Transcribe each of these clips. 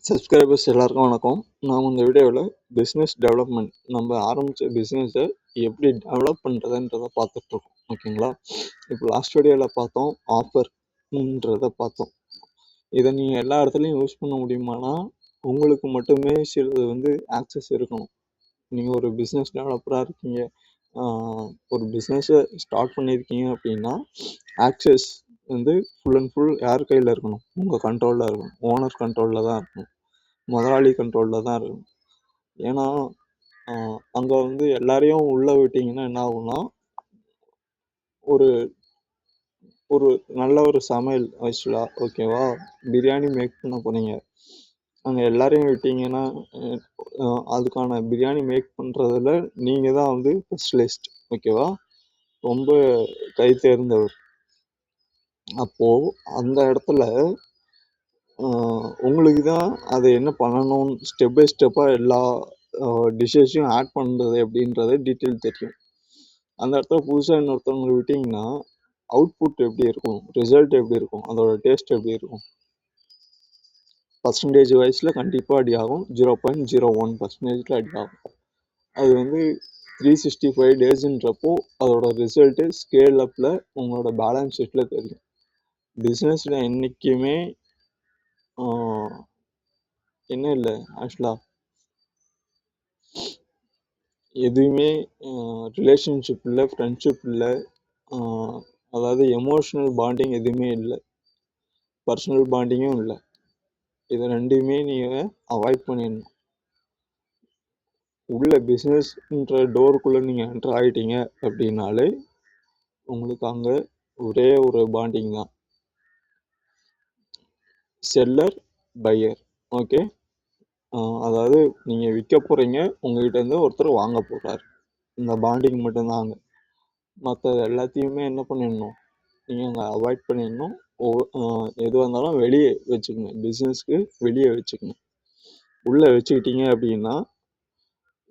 Subscribers எல்லாருக்கும் வணக்கம். நாம் இந்த வீடியோவில் பிஸ்னஸ் டெவலப்மெண்ட் நம்ம ஆரம்பித்த பிஸ்னஸை எப்படி டெவலப் பண்ணுறதுன்றதை பார்த்துட்ருக்கோம். ஓகேங்களா? இப்போ லாஸ்ட் வீடியோவில் பார்த்தோம் ஆஃபர்ன்றதை பார்த்தோம். இதை நீங்கள் எல்லா இடத்துலையும் யூஸ் பண்ண முடியுமானா உங்களுக்கு மட்டுமே சிலது ஆக்சஸ் இருக்கணும். நீங்கள் ஒரு பிஸ்னஸ் டெவலப்பராக இருக்கீங்க, ஒரு பிஸ்னஸை ஸ்டார்ட் பண்ணியிருக்கீங்க அப்படின்னா ஆக்சஸ் ஃபுல் அண்ட் ஃபுல் யார் கையில் இருக்கணும்? உங்கள் கண்ட்ரோலில் இருக்கணும். ஓனர் கண்ட்ரோலில் தான் இருக்கணும், முதலாளி கண்ட்ரோலில் தான் இருக்கணும். ஏன்னா அங்கே எல்லாரையும் உள்ளே விட்டிங்கன்னா என்ன ஆகும்னா, ஒரு ஒரு நல்ல ஒரு சமையல் ஆக்சுவலாக ஓகேவா, பிரியாணி மேக் பண்ண போனீங்க, அங்கே எல்லாரையும் விட்டிங்கன்னா அதுக்கான பிரியாணி மேக் பண்ணுறதுல நீங்கள் தான் ஸ்பெஷலிஸ்ட். ஓகேவா, ரொம்ப கை தேர்ந்தவர். அப்போது அந்த இடத்துல உங்களுக்கு தான் அதை என்ன பண்ணணும், ஸ்டெப் பை ஸ்டெப்பாக எல்லா டிஷ்ஷஸையும் ஆட் பண்ணுறது அப்படின்றது டீட்டெயில் தெரியும். அந்த இடத்துல புதுசாக இன்னொருத்தவங்களை விட்டிங்கன்னா அவுட்புட் எப்படி இருக்கும், ரிசல்ட் எப்படி இருக்கும், அதோட டேஸ்ட் எப்படி இருக்கும், பர்சன்டேஜ் வைஸில் கண்டிப்பாக அடி ஆகும். 0.01% அடி ஆகும். அது 365 டேஸுன்றப்போ அதோட ரிசல்ட்டு ஸ்கேல் அப்பில் உங்களோட பேலன்ஸ் ஷீட்டில் தெரியும். பிஸ்னஸில் என்றைக்குமே என்ன இல்லை ஆக்சுவலாக எதுவுமே ரிலேஷன்ஷிப் இல்லை, ஃப்ரெண்ட்ஷிப் இல்லை, அதாவது எமோஷ்னல் பாண்டிங் எதுவுமே இல்லை, பர்சனல் பாண்டிங்கும் இல்லை. இதை ரெண்டுமே நீங்கள் அவாய்ட் பண்ணிடணும். உள்ள பிஸ்னஸ்ன்ற டோருக்குள்ளே நீங்கள் என்டர் ஆகிட்டீங்க அப்படின்னாலே உங்களுக்கு அங்கே ஒரே ஒரு பாண்டிங் தான், செல்லர் பையர். ஓகே, அதாவது நீங்கள் விற்க போகிறீங்க, உங்கள்கிட்டருந்து ஒருத்தர் வாங்க போகிறார், இந்த பாண்டிங் மட்டும்தான் அங்கே. மற்ற எல்லாத்தையுமே என்ன பண்ணிடணும், நீங்கள் அங்கே அவாய்ட் பண்ணிடணும். எதுவாக இருந்தாலும் வெளியே வச்சுக்கணும், பிஸ்னஸ்க்கு வெளியே வச்சுக்கணும். உள்ளே வச்சுக்கிட்டீங்க அப்படின்னா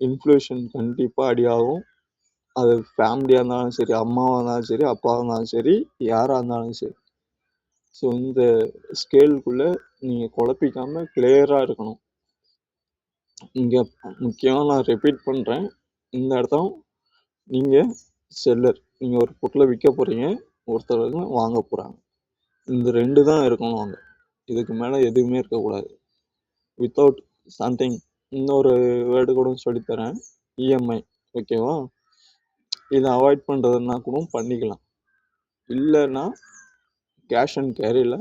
இன்ஃப்ளூஷன் கண்டிப்பாக அடியாகும். அது ஃபேமிலியாக இருந்தாலும் சரி, அம்மாவாக இருந்தாலும் சரி, அப்பாவாக இருந்தாலும் சரி, யாராக இருந்தாலும் சரி. ஸோ இந்த ஸ்கேலுக்குள்ளே நீங்கள் குழப்பிக்காமல் கிளியராக இருக்கணும். இங்கே முக்கியமாக நான் ரிப்பீட் பண்ணுறேன், இந்த இடத்துல நீங்கள் செல்லர், நீங்கள் ஒரு பொருளை விற்க போகிறீங்க, ஒருத்தர் வாங்க போகிறாங்க, இந்த ரெண்டு தான் இருக்கணும் அங்கே. இதுக்கு மேலே எதுவுமே இருக்கக்கூடாது. வித்தவுட் சம்திங், இன்னொரு வேர்டு கூட சொல்லித்தரேன், இஎம்ஐ. ஓகேவா, இதை அவாய்ட் பண்ணுறதுனா கூட பண்ணிக்கலாம். இல்லைன்னா கேஷ் அண்ட் கேரியில்,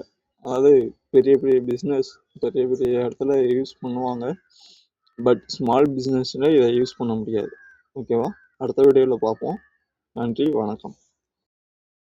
அதாவது பெரிய பெரிய பிஸ்னஸ் பெரிய பெரிய இடத்துல யூஸ் பண்ணுவாங்க, பட் ஸ்மால் பிஸ்னஸில் இதை யூஸ் பண்ண முடியாது. ஓகேவா, அடுத்த வீடியோவில் பார்ப்போம். நன்றி, வணக்கம்.